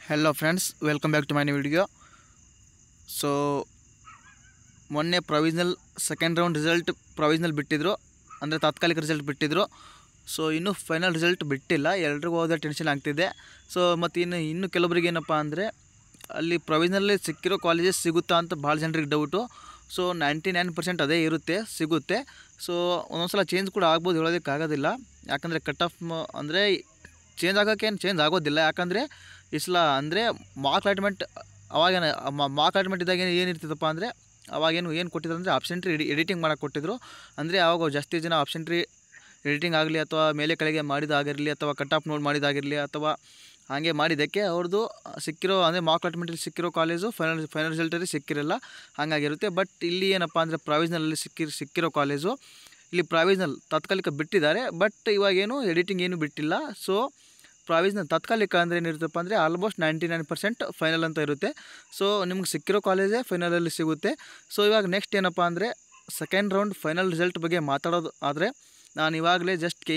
Hello friends, welcome back to my new video. So ಮೊನ್ನೆ provisional second round result provisional ಬಿಟ್ಟಿದ್ರು, ಅಂದರೆ ತಾತ್ಕಾಲಿಕ result ಬಿಟ್ಟಿದ್ರು. ಸೊ ಇನ್ನೂ ಫೈನಲ್ ರಿಸಲ್ಟ್ ಬಿಟ್ಟಿಲ್ಲ, ಎಲ್ರಿಗೂ ಹೋದ ಟೆನ್ಷನ್ ಆಗ್ತಿದೆ. ಸೊ ಮತ್ತು ಇನ್ನು ಕೆಲವರಿಗೆ ಏನಪ್ಪ ಅಂದರೆ ಅಲ್ಲಿ ಪ್ರೊವಿಷನಲ್ಲಿ ಸಿಕ್ಕಿರೋ ಕಾಲೇಜಸ್ ಸಿಗುತ್ತಾ ಅಂತ ಭಾಳ ಜನರಿಗೆ ಡೌಟು. ಸೊ 99% ಅದೇ ಇರುತ್ತೆ, ಸಿಗುತ್ತೆ. ಸೊ ಒಂದೊಂದು ಸಲ ಚೇಂಜ್ ಕೂಡ ಆಗ್ಬೋದು, ಹೇಳೋದಕ್ಕಾಗೋದಿಲ್ಲ. ಯಾಕಂದರೆ ಕಟ್ ಆಫ್ ಅಂದರೆ ಚೇಂಜ್ ಆಗೋಕ್ಕೇನು ಚೇಂಜ್ ಆಗೋದಿಲ್ಲ. ಯಾಕಂದರೆ ಇಸ್ಲ ಅಂದರೆ ಮಾರ್ಕ್ ಅಲಾಟ್ಮೆಂಟ್ ಅವಾಗೇನು ಮಾರ್ಕ್ ಅಲಾಟ್ಮೆಂಟ್ ಇದ್ದಾಗ ಏನಿರ್ತಿದ್ದಪ್ಪ ಅಂದರೆ ಏನು ಕೊಟ್ಟಿದ್ರು ಅಂದರೆ ಆಪ್ಷನ್ಟ್ರಿ ಎಡಿಟಿಂಗ್ ಮಾಡೋಕ್ಕೆ ಕೊಟ್ಟಿದ್ರು. ಅಂದರೆ ಆವಾಗ ಜಾಸ್ತಿ ಜನ ಆಪ್ಷನ್ಟ್ರಿ ಎಡಿಟಿಂಗ್ ಆಗಲಿ ಅಥವಾ ಮೇಲೆ ಕೆಳಗೆ ಮಾಡಿದಾಗಿರಲಿ ಅಥವಾ ಕಟ್ ಆಫ್ ನೋಡ್ ಮಾಡಿದಾಗಿರಲಿ ಅಥವಾ ಹಾಗೆ ಮಾಡಿದ್ದಕ್ಕೆ ಅವ್ರದ್ದು ಸಿಕ್ಕಿರೋ ಅಂದರೆ ಮಾರ್ಕ್ ಅಲಾಟ್ಮೆಂಟಲ್ಲಿ ಸಿಕ್ಕಿರೋ ಕಾಲೇಜು ಫೈನಲ್ ರಿಸಲ್ಟಲ್ಲಿ ಸಿಕ್ಕಿರಲ್ಲ, ಹಾಗಾಗಿರುತ್ತೆ. ಬಟ್ ಇಲ್ಲಿ ಏನಪ್ಪ ಅಂದರೆ ಪ್ರಾವಿಷನಲಲ್ಲಿ ಸಿಕ್ಕಿರೋ ಕಾಲೇಜು ಇಲ್ಲಿ ಪ್ರಾವಿಷನಲ್ ತಾತ್ಕಾಲಿಕ ಬಿಟ್ಟಿದ್ದಾರೆ. ಬಟ್ ಇವಾಗೇನು ಎಡಿಟಿಂಗ್ ಏನು ಬಿಟ್ಟಿಲ್ಲ. ಸೊ ಪ್ರಾವಿಷನಲ್ ತಾತ್ಕಾಲಿಕ ಅಂದರೆ ಏನಿರುತ್ತಪ್ಪ ಅಂದರೆ ಆಲ್ಮೋಸ್ಟ್ 99% ಫೈನಲ್ ಅಂತ ಇರುತ್ತೆ. ಸೊ ನಿಮ್ಗೆ ಸಿಕ್ಕಿರೋ ಕಾಲೇಜೇ ಫೈನಲಲ್ಲಿ ಸಿಗುತ್ತೆ. ಸೊ ಇವಾಗ ನೆಕ್ಸ್ಟ್ ಏನಪ್ಪ ಅಂದರೆ ಸೆಕೆಂಡ್ ರೌಂಡ್ ಫೈನಲ್ ರಿಸಲ್ಟ್ ಬಗ್ಗೆ ಮಾತಾಡೋದು ಆದರೆ, ನಾನು ಇವಾಗಲೇ ಜಸ್ಟ್ ಕೆ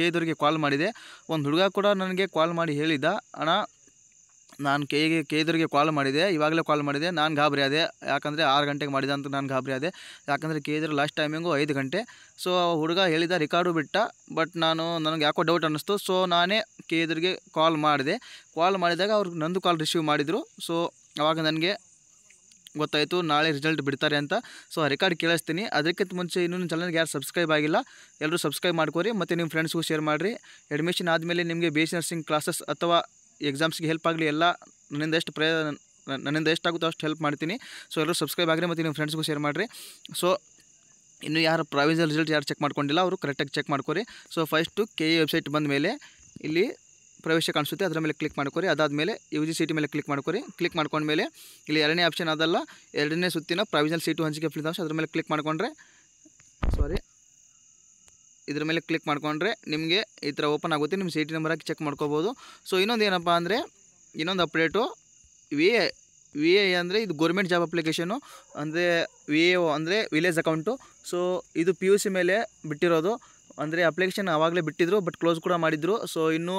ಎದವರಿಗೆ ಕಾಲ್ ಮಾಡಿದೆ. ಒಂದು ಹುಡುಗ ಕೂಡ ನನಗೆ ಕಾಲ್ ಮಾಡಿ ಹೇಳಿದ್ದ, ಅಣ್ಣ ನಾನು ಕೆ ಎದವರಿಗೆ ಕಾಲ್ ಮಾಡಿದೆ, ಇವಾಗಲೇ ಕಾಲ್ ಮಾಡಿದೆ, ನಾನು ಗಾಬರಿ ಆದೆ. ಯಾಕಂದರೆ 6 ಗಂಟೆಗೆ ಮಾಡಿದೆ ಅಂತ ನಾನು ಗಾಬರಿ ಆದೆ. ಯಾಕಂದರೆ ಕೆ ಎದರ ಲಾಸ್ಟ್ ಟೈಮಿಂಗು 5 ಗಂಟೆ. ಸೊ ಹುಡುಗ ಹೇಳಿದ ರಿಕಾರ್ಡು ಬಿಟ್ಟ. ಬಟ್ ನನಗೆ ಯಾಕೋ ಡೌಟ್ ಅನ್ನಿಸ್ತು. ಸೊ ನಾನೇ ಕೆ ಎದರಿಗೆ ಕಾಲ್ ಮಾಡಿದಾಗ ಅವ್ರಿಗೆ ನಂದು ಕಾಲ್ ರಿಸೀವ್ ಮಾಡಿದರು. ಸೊ ಆವಾಗ ನನಗೆ ಗೊತ್ತಾಯಿತು ನಾಳೆ ರಿಸಲ್ಟ್ ಬಿಡ್ತಾರೆ ಅಂತ. ಸೊ ಆ ರೆಕಾರ್ಡ್ ಕೇಳಿಸ್ತೀನಿ. ಅದಕ್ಕಿಂತ ಮುಂಚೆ ಇನ್ನೂ ನನ್ನ ಚಾನಲ್ಗೆ ಯಾರು ಸಬ್ಸ್ಕ್ರೈಬ್ ಆಗಿಲ್ಲ, ಎಲ್ಲರೂ ಸಬ್ಸ್ಕ್ರೈಬ್ ಮಾಡ್ಕೊರಿ ಮತ್ತು ನಿಮ್ಮ ಫ್ರೆಂಡ್ಸ್ಗೂ ಶೇರ್ ಮಾಡಿರಿ. ಅಡ್ಮಿಷನ್ ಆದಮೇಲೆ ನಿಮಗೆ BSc ನರ್ಸಿಂಗ್ ಕ್ಲಾಸಸ್ ಅಥವಾ ಎಕ್ಸಾಮ್ಸ್ಗೆ ಹೆಲ್ಪ್ ಆಗಲಿ, ಎಲ್ಲ ನನ್ನಿಂದ ಎಷ್ಟಾಗುತ್ತೋ ಅಷ್ಟು ಹೆಲ್ಪ್ ಮಾಡ್ತೀನಿ. ಸೊ ಎಲ್ಲರೂ ಸಬ್ಸ್ಕ್ರೈಬ್ ಆಗಿರಿ ಮತ್ತು ನಿಮ್ಮ ಫ್ರೆಂಡ್ಸ್ಗೂ ಶೇರ್ ಮಾಡಿರಿ. ಸೊ ಇನ್ನು ಯಾರು ಪ್ರಾವಿಷನಲ್ ರಿಸಲ್ಟ್ ಯಾರು ಚೆಕ್ ಮಾಡ್ಕೊಂಡಿಲ್ಲ ಅವರು ಕರೆಕ್ಟಾಗಿ ಚೆಕ್ ಮಾಡ್ಕೊರಿ. ಸೊ ಫಸ್ಟು KE ವೆಬ್ಸೈಟ್ ಬಂದ ಮೇಲೆ ಇಲ್ಲಿ ಪ್ರವೇಶ ಕಾಣಿಸುತ್ತೆ, ಅದರ ಮೇಲೆ ಕ್ಲಿಕ್ ಮಾಡ್ಕೊರಿ. ಅದಾದಮೇಲೆ UG ಸೀಟ್ ಮೇಲೆ ಕ್ಲಿಕ್ ಮಾಡ್ಕೊರಿ. ಕ್ಲಿಕ್ ಮಾಡ್ಕೊಂಡ್ಮೇಲೆ ಇಲ್ಲಿ ಎರಡನೇ ಆಪ್ಷನ್ ಅದಲ್ಲ, ಎರಡನೇ ಸುತ್ತಿನ ಪ್ರಾವಿಷನಲ್ ಸೀಟು ಹಂಚಿಕೆ ಫಲಿತಾಂಶ, ಅದ್ರ ಮೇಲೆ ಕ್ಲಿಕ್ ಮಾಡ್ಕೊಂಡ್ರೆ ಇದ್ರ ಮೇಲೆ ಕ್ಲಿಕ್ ಮಾಡ್ಕೊಂಡ್ರೆ ನಿಮಗೆ ಈ ಥರ ಓಪನ್ ಆಗುತ್ತೆ. ನಿಮ್ಮ ಸೀಟ್ ನಂಬರ್ ಹಾಕಿ ಚೆಕ್ ಮಾಡ್ಕೋಬೋದು. ಸೊ ಇನ್ನೊಂದು ಏನಪ್ಪ ಅಂದರೆ ಇನ್ನೊಂದು ಅಪ್ಡೇಟು, VA ಅಂದರೆ ಇದು ಗೌರ್ಮೆಂಟ್ ಜಾಬ್ ಅಪ್ಲಿಕೇಶನು, ಅಂದರೆ VAO ಅಂದರೆ ವಿಲೇಜ್ ಅಕೌಂಟು. ಸೊ ಇದು PUC ಮೇಲೆ ಬಿಟ್ಟಿರೋದು. ಅಂದರೆ ಅಪ್ಲಿಕೇಶನ್ ಆವಾಗಲೇ ಬಿಟ್ಟಿದ್ರು, ಬಟ್ ಕ್ಲೋಸ್ ಕೂಡ ಮಾಡಿದರು. ಸೊ ಇನ್ನೂ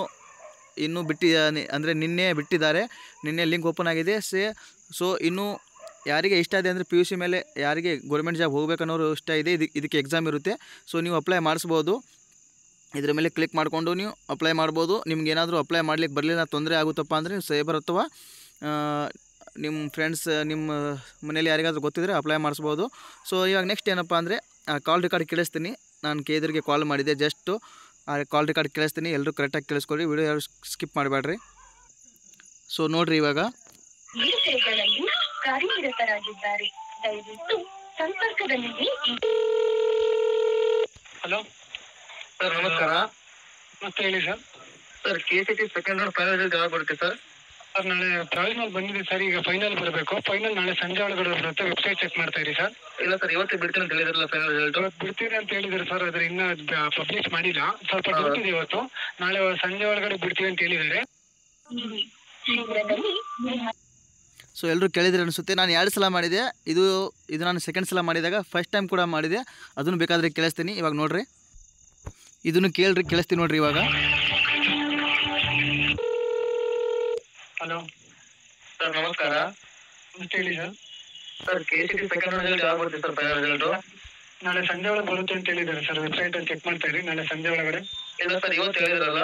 ಅಂದರೆ ನಿನ್ನೆ ಬಿಟ್ಟಿದ್ದಾರೆ, ನಿನ್ನೆ ಲಿಂಕ್ ಓಪನ್ ಆಗಿದೆ. ಸೊ ಇನ್ನೂ ಯಾರಿಗೆ ಇಷ್ಟ ಇದೆ ಅಂದರೆ PUC ಮೇಲೆ ಯಾರಿಗೆ ಗೌರ್ಮೆಂಟ್ ಜಾಬ್ ಹೋಗ್ಬೇಕನ್ನೋರು ಇಷ್ಟ ಇದೆ, ಇದಕ್ಕೆ ಎಕ್ಸಾಮ್ ಇರುತ್ತೆ. ಸೊ ನೀವು ಅಪ್ಲೈ ಮಾಡಿಸ್ಬೋದು. ಇದ್ರ ಮೇಲೆ ಕ್ಲಿಕ್ ಮಾಡಿಕೊಂಡು ನೀವು ಅಪ್ಲೈ ಮಾಡ್ಬೋದು. ನಿಮ್ಗೇನಾದರೂ ಅಪ್ಲೈ ಮಾಡ್ಲಿಕ್ಕೆ ಬರಲಿಲ್ಲ, ತೊಂದರೆ ಆಗುತ್ತಪ್ಪ ಅಂದರೆ ನೀವು ಸೈಬರ್ ಅಥವಾ ನಿಮ್ಮ ಫ್ರೆಂಡ್ಸ್ ನಿಮ್ಮ ಮನೇಲಿ ಯಾರಿಗಾದ್ರೂ ಗೊತ್ತಿದ್ರೆ ಅಪ್ಲೈ ಮಾಡಿಸ್ಬೋದು. ಸೊ ಇವಾಗ ನೆಕ್ಸ್ಟ್ ಏನಪ್ಪ ಅಂದರೆ ಕಾಲ್ ರೆಕಾರ್ಡ್ ಕೇಳಿಸ್ತೀನಿ. ನಾನು KEದವರಿಗೆ ಕಾಲ್ ಮಾಡಿದೆ, ಜಸ್ಟು ಆ ಕಾಲ್ ರೆಕಾರ್ಡ್ ಕೇಳಿಸ್ತೀನಿ. ಎಲ್ಲರೂ ಕರೆಕ್ಟಾಗಿ ಕೇಳಿಸ್ಕೊಳ್ಳಿ, ವಿಡಿಯೋ ಯಾರು ಸ್ಕಿಪ್ ಮಾಡಬೇಡ್ರಿ. ಸೊ ನೋಡಿರಿ, ಇವಾಗ ಹಲೋ ಸರ್ ನಮಸ್ಕಾರ. ಮತ್ತೆ ಹೇಳಿ sir. Sir KCT second round final result ಯಾವಾಗ ಬರುತ್ತೆ ಸರ್? ಸರ್ ನಾಳೆ ಪ್ರೊವಿಷನಲ್ ಬಂದಿದೆ ಸರ್, ಈಗ ಫೈನಲ್ ಬರಬೇಕು. ಫೈನಲ್ ನಾಳೆ ಸಂಜೆ ಒಳಗಡೆ ಬರುತ್ತೆ. ವೆಬ್ಸೈಟ್ ಚೆಕ್ ಮಾಡ್ತಾ ಇರಿ ಸರ್. ಇಲ್ಲ ಸರ್, ಇವತ್ತೇ ಬಿಡ್ತೀನಿ ಅಂತ ಹೇಳಿದ್ರಲ್ಲ ಫೈನಲ್ ರಿಸಲ್ಟ್. ಇವತ್ತು ಬಿಡ್ತೀರಿ ಅಂತ ಹೇಳಿದ್ರು ಸರ್, ಆದ್ರೆ ಇನ್ನೂ ಪಬ್ಲಿಷ್ ಮಾಡಿಲ್ಲ. ಸ್ವಲ್ಪ ಡೌಟ್ ಇದೆ ಇವತ್ತು. ನಾಳೆ ಸಂಜೆ ಒಳಗಡೆ ಬಿಡ್ತೀವಿ ಅಂತ ಹೇಳಿದ್ದಾರೆ. ಸೊ ಎಲ್ಲರೂ ಕೇಳಿದ್ರೆ ಅನಿಸುತ್ತೆ. ನಾನು 2 ಸಲ ಮಾಡಿದೆ, ಇದು ನಾನು ಸೆಕೆಂಡ್ ಸಲ ಮಾಡಿದಾಗ ಫಸ್ಟ್ ಟೈಮ್ ಕೂಡ ಮಾಡಿದೆ. ಅದನ್ನು ಬೇಕಾದರೆ ಕೇಳಿಸ್ತೀನಿ. ಇವಾಗ ನೋಡಿರಿ, ಇದನ್ನು ಕೇಳಿಸ್ತೀನಿ ನೋಡಿರಿ ಇವಾಗ. ಹಲೋ ಸರ್ ನಮಸ್ಕಾರ. ಮತ್ತೆ ಹೇಳಿ sir. Sir KCT second round result ಯಾವಾಗ ಬರುತ್ತೆ ಸರ್ ಫೈನಲ್ ರಿಸಲ್ಟು? ನಾಳೆ ಸಂಜೆ ಒಳಗೆ ಬರುತ್ತೆ ಅಂತ ಹೇಳಿದ್ದಾರೆ ಸರ್. ವೆಬ್ಸೈಟ್ ಅಲ್ಲಿ ಚೆಕ್ ಮಾಡ್ತಾ ಇರಿ, ನಾಳೆ ಸಂಜೆ ಒಳಗಡೆ. ಇಲ್ಲ ಸರ್, ಇವತ್ತು ಹೇಳಿದ್ರಲ್ಲ.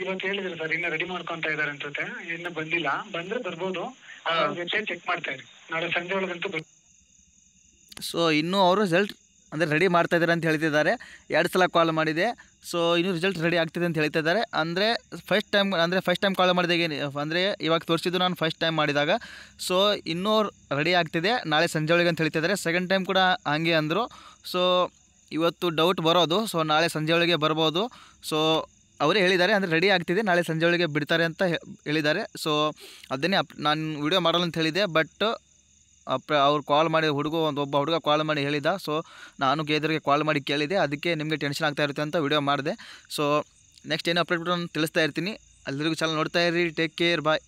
ಇವತ್ತು ಹೇಳಿದ್ರು ಸರ್, ಇನ್ನು ರೆಡಿ ಮಾಡ್ಕೊಂತ ಇದ್ದಾರೆ ಅನ್ಸುತ್ತೆ, ಇನ್ನು ಬಂದಿಲ್ಲ. ಬಂದ್ರೆ ಬರ್ಬೋದು. ವೆಬ್ಸೈಟ್ ಚೆಕ್ ಮಾಡ್ತಾ ಇರಿ, ನಾಳೆ ಸಂಜೆ ಒಳಗಂತೂ ಸೊ ಇನ್ನೂ ಅವರು ರಿಸಲ್ಟ್ ಅಂದರೆ ರೆಡಿ ಮಾಡ್ತಾಯಿದ್ದಾರೆ ಅಂತ ಹೇಳ್ತಿದ್ದಾರೆ. 2 ಸಲ ಕಾಲ್ ಮಾಡಿದೆ. ಸೊ ಇನ್ನೂ ರಿಸಲ್ಟ್ ರೆಡಿ ಆಗ್ತಿದೆ ಅಂತ ಹೇಳ್ತಿದ್ದಾರೆ. ಅಂದರೆ ಫಸ್ಟ್ ಟೈಮ್ ಕಾಲ್ ಮಾಡಿದಾಗ ಅಂದರೆ ಇವಾಗ ತೋರಿಸಿದ್ದು ನಾನು ಫಸ್ಟ್ ಟೈಮ್ ಮಾಡಿದಾಗ. ಸೊ ಇನ್ನೂ ರೆಡಿ ಆಗ್ತಿದೆ, ನಾಳೆ ಸಂಜೆ ಒಳಗೆ ಅಂತ ಹೇಳ್ತಿದ್ದಾರೆ. ಸೆಕೆಂಡ್ ಟೈಮ್ ಕೂಡ ಹಾಗೆ ಅಂದರು. ಸೊ ಇವತ್ತು ಡೌಟ್ ಬರೋದು, ಸೊ ನಾಳೆ ಸಂಜೆ ಒಳಗೆ ಬರ್ಬೋದು. ಸೊ ಅವರೇ ಹೇಳಿದ್ದಾರೆ, ಅಂದರೆ ರೆಡಿ ಆಗ್ತಿದೆ, ನಾಳೆ ಸಂಜೆ ಒಳಗೆ ಬಿಡ್ತಾರೆ ಅಂತ ಹೇಳಿದ್ದಾರೆ. ಸೊ ಅದನ್ನೇ ನಾನು ವಿಡಿಯೋ ಮಾಡಲ್ಲ ಅಂತ ಹೇಳಿದೆ. ಬಟ್ ಅವ್ರು ಕಾಲ್ ಮಾಡಿ ಒಬ್ಬ ಹುಡುಗ ಕಾಲ್ ಮಾಡಿ ಹೇಳಿದ. ಸೊ ನಾನು KEದವರಿಗೆ ಕಾಲ್ ಮಾಡಿ ಕೇಳಿದೆ, ಅದಕ್ಕೆ ನಿಮಗೆ ಟೆನ್ಷನ್ ಆಗ್ತಾ ಇರುತ್ತೆ ಅಂತ ವಿಡಿಯೋ ಮಾಡಿದೆ. ಸೊ ನೆಕ್ಸ್ಟ್ ಏನೋ ಅಪ್ಡೇಟ್ ನಾನು ತಿಳಿಸ್ತಾ ಇರ್ತೀನಿ. ಎಲ್ಲರಿಗೂ ಚಾನಲ್ ನೋಡ್ತಾ ಇರಿ. ಟೇಕ್ ಕೇರ್, ಬಾಯ್.